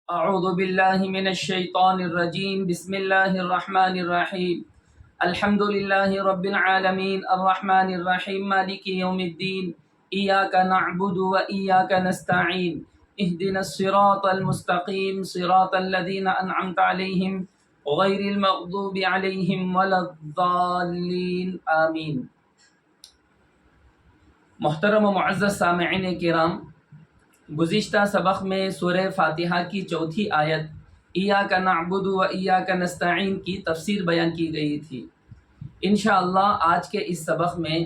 اعوذ باللہ من الشیطان الرجیم بسم اللہ الرحمن الرحیم الحمد للہ رب العالمین الرحمن الرحیم مالک یوم الدین ایاک نعبد و ایاک نستعین اہدنا الصراط المستقیم صراط الذین انعمت علیہم غیر المغضوب علیہم ولا الضالین آمین۔ محترم و معزز سامعین کرام، گزشتہ سبق میں سورہ فاتحہ کی چوتھی آیت ایاک نعبد و ایاک نستعین کی تفسیر بیان کی گئی تھی۔ انشاءاللہ آج کے اس سبق میں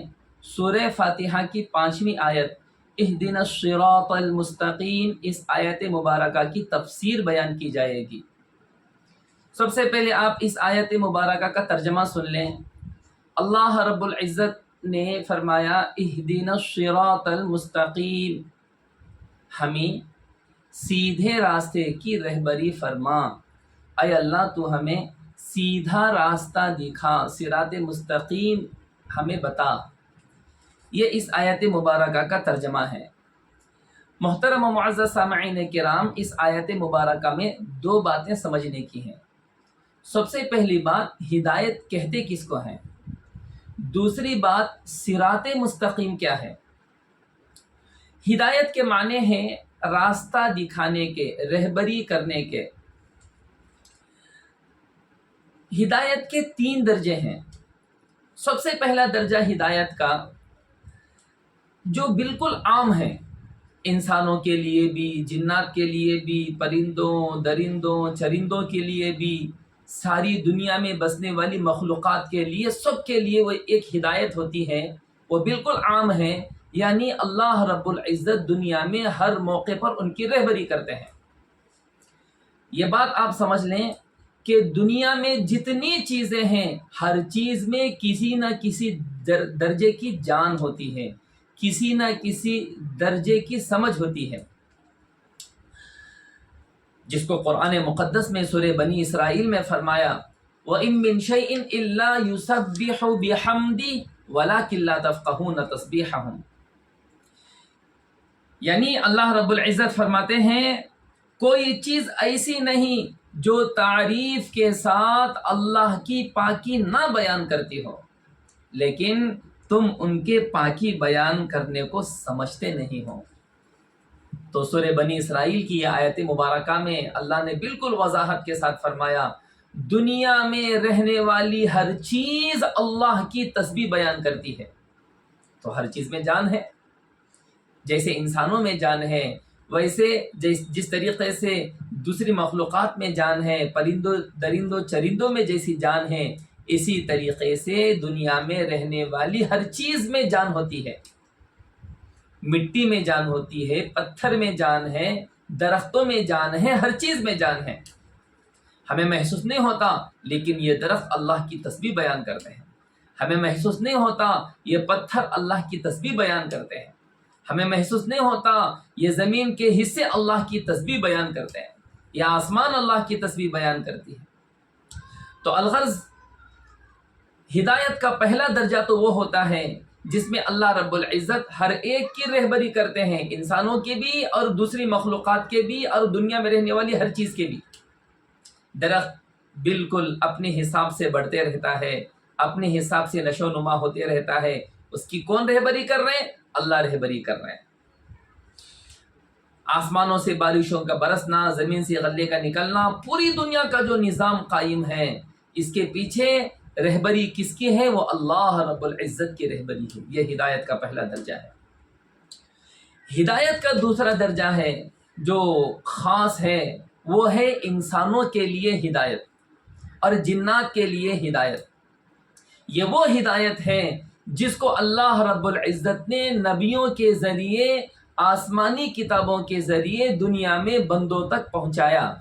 سورہ فاتحہ کی 5ویں آیت اہدنا الصراط المستقیم، اس آیت مبارکہ کی تفسیر بیان کی جائے گی۔ سب سے پہلے آپ اس آیت مبارکہ کا ترجمہ سن لیں۔ اللہ رب العزت نے فرمایا اہدنا الصراط المستقیم، ہمیں سیدھے راستے کی رہبری فرما۔ اے اللہ تو ہمیں سیدھا راستہ دکھا، صراط مستقیم ہمیں بتا۔ یہ اس آیت مبارکہ کا ترجمہ ہے۔ محترم و معزز سامعین کرام، اس آیت مبارکہ میں 2 باتیں سمجھنے کی ہیں۔ سب سے پہلی بات، ہدایت کہتے کس کو ہیں؟ دوسری بات، صراط مستقیم کیا ہے؟ ہدایت کے معنی ہیں راستہ دکھانے کے، رہبری کرنے کے۔ ہدایت کے 3 درجے ہیں۔ سب سے پہلا درجہ ہدایت کا جو بالکل عام ہے، انسانوں کے لیے بھی، جنات کے لیے بھی، پرندوں درندوں چرندوں کے لیے بھی، ساری دنیا میں بسنے والی مخلوقات کے لیے، سب کے لیے وہ ایک ہدایت ہوتی ہے، وہ بالکل عام ہے۔ یعنی اللہ رب العزت دنیا میں ہر موقع پر ان کی رہبری کرتے ہیں۔ یہ بات آپ سمجھ لیں کہ دنیا میں جتنی چیزیں ہیں، ہر چیز میں کسی نہ کسی درجے کی جان ہوتی ہے، کسی نہ کسی درجے کی سمجھ ہوتی ہے، جس کو قرآن مقدس میں سورہ بنی اسرائیل میں فرمایا وَإِن مِّن شَيْءٍ إِلَّا يُسَبِّحُ بِحَمْدِهِ وَلَٰكِن لَّا تَفْقَهُونَ تَسْبِيحَهُمْ۔ یعنی اللہ رب العزت فرماتے ہیں کوئی چیز ایسی نہیں جو تعریف کے ساتھ اللہ کی پاکی نہ بیان کرتی ہو، لیکن تم ان کے پاکی بیان کرنے کو سمجھتے نہیں ہو۔ تو سورہ بنی اسرائیل کی یہ آیت مبارکہ میں اللہ نے بالکل وضاحت کے ساتھ فرمایا دنیا میں رہنے والی ہر چیز اللہ کی تسبیح بیان کرتی ہے۔ تو ہر چیز میں جان ہے، جیسے انسانوں میں جان ہے، ویسے جس طریقے سے دوسری مخلوقات میں جان ہے، پرندوں درندوں چرندوں میں جیسی جان ہے، اسی طریقے سے دنیا میں رہنے والی ہر چیز میں جان ہوتی ہے۔ مٹی میں جان ہوتی ہے، پتھر میں جان ہے، درختوں میں جان ہے، ہر چیز میں جان ہے۔ ہمیں محسوس نہیں ہوتا، لیکن یہ درخت اللہ کی تسبیح بیان کرتے ہیں۔ ہمیں محسوس نہیں ہوتا، یہ پتھر اللہ کی تسبیح بیان کرتے ہیں۔ ہمیں محسوس نہیں ہوتا، یہ زمین کے حصے اللہ کی تسبیح بیان کرتے ہیں، یا آسمان اللہ کی تسبیح بیان کرتی ہے۔ تو الغرض ہدایت کا پہلا درجہ تو وہ ہوتا ہے جس میں اللہ رب العزت ہر ایک کی رہبری کرتے ہیں، انسانوں کے بھی اور دوسری مخلوقات کے بھی اور دنیا میں رہنے والی ہر چیز کے بھی۔ درخت بالکل اپنے حساب سے بڑھتے رہتا ہے، اپنے حساب سے نشو و نما ہوتے رہتا ہے، اس کی کون رہبری کر رہے ہیں؟ اللہ رہبری کر رہے ہیں۔ آسمانوں سے بارشوں کا برسنا، زمین سے غلے کا نکلنا، پوری دنیا کا جو نظام قائم ہے، اس کے پیچھے رہبری کس کی ہے؟ وہ اللہ رب العزت کی رہبری ہے۔ یہ ہدایت کا پہلا درجہ ہے۔ ہدایت کا دوسرا درجہ ہے جو خاص ہے، وہ ہے انسانوں کے لیے ہدایت اور جنات کے لیے ہدایت۔ یہ وہ ہدایت ہے جس کو اللہ رب العزت نے نبیوں کے ذریعے، آسمانی کتابوں کے ذریعے دنیا میں بندوں تک پہنچایا۔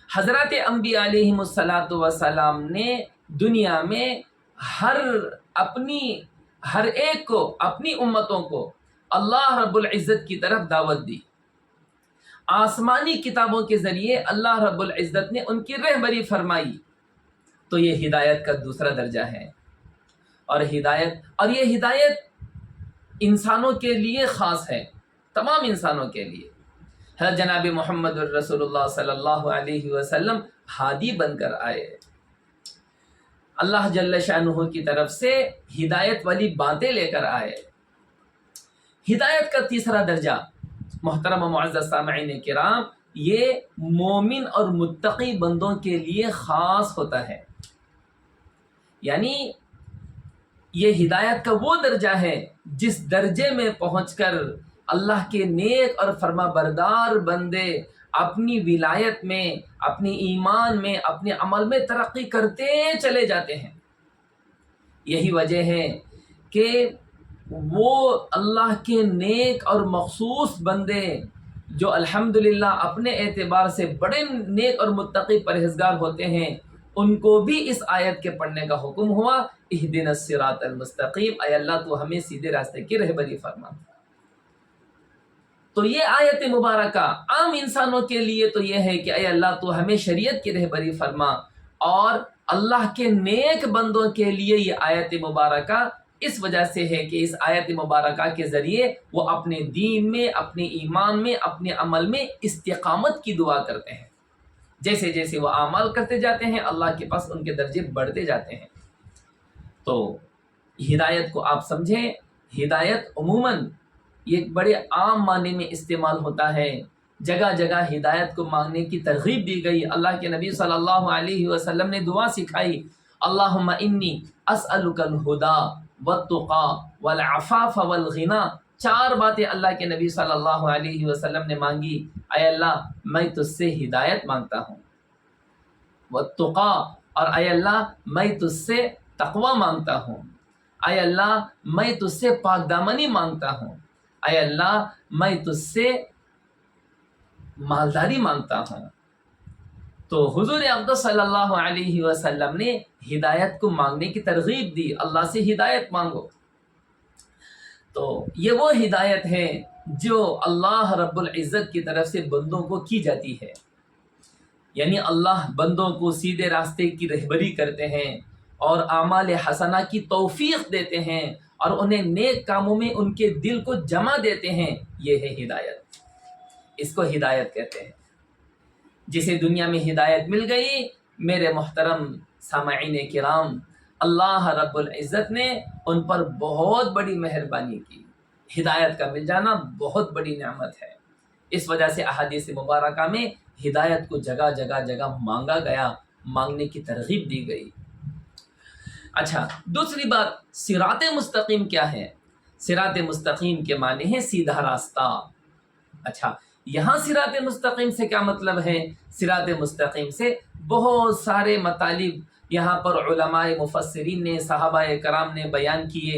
حضرات انبیاء علیہم السلام نے دنیا میں ہر ایک کو، اپنی امتوں کو اللہ رب العزت کی طرف دعوت دی۔ آسمانی کتابوں کے ذریعے اللہ رب العزت نے ان کی رہبری فرمائی۔ تو یہ ہدایت کا دوسرا درجہ ہے۔ اور یہ ہدایت انسانوں کے لیے خاص ہے، تمام انسانوں کے لیے۔ حضرت جناب محمد الرسول اللہ صلی اللہ علیہ وسلم ہادی بن کر آئے، اللہ جل شانہ کی طرف سے ہدایت والی باتیں لے کر آئے۔ ہدایت کا تیسرا درجہ محترم و معزز سامعین کرام، یہ مومن اور متقی بندوں کے لیے خاص ہوتا ہے، یعنی یہ ہدایت کا وہ درجہ ہے جس درجے میں پہنچ کر اللہ کے نیک اور فرما بردار بندے اپنی ولایت میں، اپنی ایمان میں، اپنے عمل میں ترقی کرتے چلے جاتے ہیں۔ یہی وجہ ہے کہ وہ اللہ کے نیک اور مخصوص بندے جو الحمدللہ اپنے اعتبار سے بڑے نیک اور متقی پرہیزگار ہوتے ہیں، ان کو بھی اس آیت کے پڑھنے کا حکم ہوا، اہدنا الصراط المستقیم، اے اللہ تو ہمیں سیدھے راستے کی رہبری فرما۔ تو یہ آیت مبارکہ عام انسانوں کے لیے تو یہ ہے کہ اے اللہ تو ہمیں شریعت کی رہبری فرما، اور اللہ کے نیک بندوں کے لیے یہ آیت مبارکہ اس وجہ سے ہے کہ اس آیت مبارکہ کے ذریعے وہ اپنے دین میں، اپنے ایمان میں، اپنے عمل میں استقامت کی دعا کرتے ہیں۔ جیسے جیسے وہ اعمال کرتے جاتے ہیں، اللہ کے پاس ان کے درجے بڑھتے جاتے ہیں۔ تو ہدایت کو آپ سمجھیں، ہدایت عموماً یہ بڑے عام معنی میں استعمال ہوتا ہے، جگہ جگہ ہدایت کو مانگنے کی ترغیب دی گئی۔ اللہ کے نبی صلی اللہ علیہ وسلم نے دعا سکھائی، اللہم انی اسألک الہدی والتقی والعفاف والغنی۔ 4 باتیں اللہ کے نبی صلی اللہ علیہ وسلم نے مانگی، اے اللہ میں تجھ سے ہدایت مانگتا ہوں، والتقی، اور اے اللہ میں تجھ سے تقوی مانگتا ہوں، اے اللہ میں تجھ سے پاک دامنی مانگتا ہوں، اے اللہ میں تجھ سے مالداری مانگتا ہوں۔ تو حضور اقدس صلی اللہ علیہ وسلم نے ہدایت کو مانگنے کی ترغیب دی، اللہ سے ہدایت مانگو۔ تو یہ وہ ہدایت ہے جو اللہ رب العزت کی طرف سے بندوں کو کی جاتی ہے، یعنی اللہ بندوں کو سیدھے راستے کی رہبری کرتے ہیں اور اعمال حسنہ کی توفیق دیتے ہیں اور انہیں نیک کاموں میں ان کے دل کو جمع دیتے ہیں۔ یہ ہے ہدایت، اس کو ہدایت کہتے ہیں۔ جسے دنیا میں ہدایت مل گئی، میرے محترم سامعین کرام، اللہ رب العزت نے ان پر بہت بڑی مہربانی کی۔ ہدایت کا مل جانا بہت بڑی نعمت ہے، اس وجہ سے احادیث مبارکہ میں ہدایت کو جگہ جگہ مانگا گیا، مانگنے کی ترغیب دی گئی۔ اچھا، دوسری بات، صراط مستقیم کیا ہے؟ صراط مستقیم کے معنی ہے سیدھا راستہ۔ اچھا، یہاں صراط مستقیم سے کیا مطلب ہے؟ صراط مستقیم سے بہت سارے مطالب یہاں پر علماء مفسرین نے، صحابہ کرام نے بیان کیے۔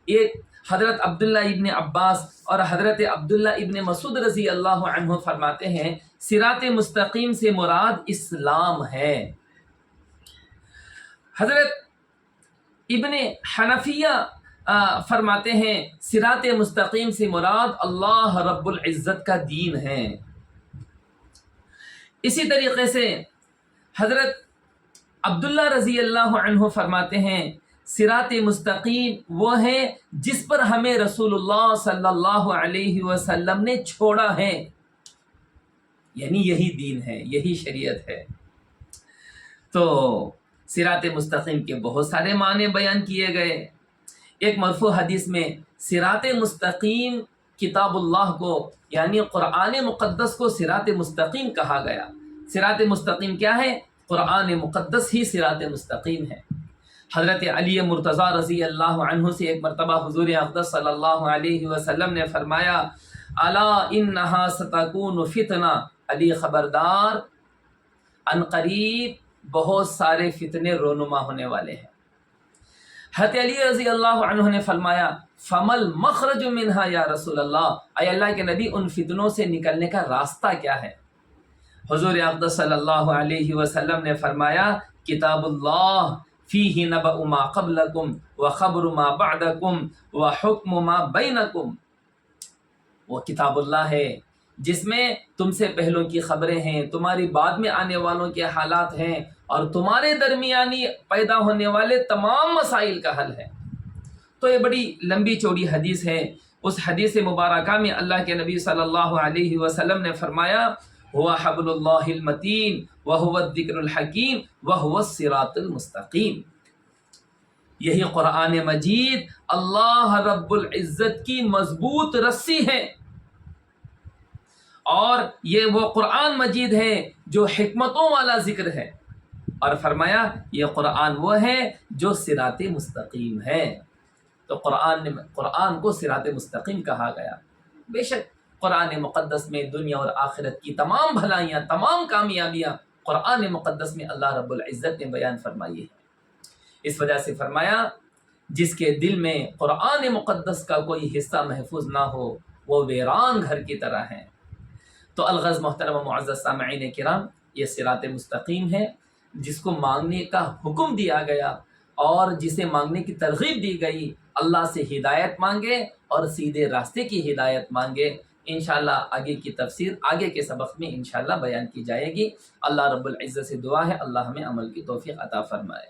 ایک حضرت عبداللہ ابن عباس اور حضرت عبداللہ ابن مسعود رضی اللہ عنہ فرماتے ہیں، صراط مستقیم سے مراد اسلام ہے۔ حضرت ابن حنفیہ فرماتے ہیں صراط مستقیم سے مراد اللہ رب العزت کا دین ہے۔ اسی طریقے سے حضرت عبداللہ رضی اللہ عنہ فرماتے ہیں صراط مستقیم وہ ہے جس پر ہمیں رسول اللہ صلی اللہ علیہ وسلم نے چھوڑا ہے، یعنی یہی دین ہے، یہی شریعت ہے۔ تو صراط مستقیم کے بہت سارے معنی بیان کیے گئے۔ ایک مرفوع حدیث میں صراط مستقیم کتاب اللہ کو، یعنی قرآن مقدس کو صراط مستقیم کہا گیا۔ صراط مستقیم کیا ہے؟ قرآن مقدس ہی صراط مستقیم ہے۔ حضرت علی مرتضیٰ رضی اللہ عنہ سے ایک مرتبہ حضور اقدس صلی اللہ علیہ وسلم نے فرمایا، الا انہا ستکون فتنہ، علی خبردار، ان قریب بہت سارے فتنے رونما ہونے والے ہیں۔ حضرت علی رضی اللہ عنہ نے فرمایا، فمل مخرج منہا یا رسول اللہ، اے اللہ کے نبی ان فتنوں سے نکلنے کا راستہ کیا ہے؟ حضور اقدس صلی اللہ علیہ وسلم نے فرمایا، کتاب اللہ فیہ نبأ ما قبلکم وخبر ما بعدکم وحکم ما بینکم۔ وہ کتاب اللہ ہے جس میں تم سے پہلوں کی خبریں ہیں، تمہاری بعد میں آنے والوں کے حالات ہیں، اور تمہارے درمیانی پیدا ہونے والے تمام مسائل کا حل ہے۔ تو یہ بڑی لمبی چوڑی حدیث ہے اس حدیث مبارکہ میں اللہ کے نبی صلی اللہ علیہ وسلم نے فرمایا ہوا حبل اللہ المتین وہو الذکر الحکیم وہو الصراط المستقیم، یہی قرآن مجید اللہ رب العزت کی مضبوط رسی ہے، اور یہ وہ قرآن مجید ہے جو حکمتوں والا ذکر ہے، اور فرمایا یہ قرآن وہ ہے جو صراط مستقیم ہے۔ تو قرآن کو صراط مستقیم کہا گیا۔ بے شک قرآن مقدس میں دنیا اور آخرت کی تمام بھلائیاں، تمام کامیابیاں قرآن مقدس میں اللہ رب العزت نے بیان فرمائی ہے۔ اس وجہ سے فرمایا جس کے دل میں قرآن مقدس کا کوئی حصہ محفوظ نہ ہو وہ ویران گھر کی طرح ہے۔ تو الغرض محترم و معزز سامعین کرام، یہ صراط مستقیم ہے جس کو مانگنے کا حکم دیا گیا اور جسے مانگنے کی ترغیب دی گئی۔ اللہ سے ہدایت مانگے اور سیدھے راستے کی ہدایت مانگے۔ انشاءاللہ آگے کی تفسیر آگے کے سبق میں انشاءاللہ بیان کی جائے گی۔ اللہ رب العزت سے دعا ہے اللہ ہمیں عمل کی توفیق عطا فرمائے۔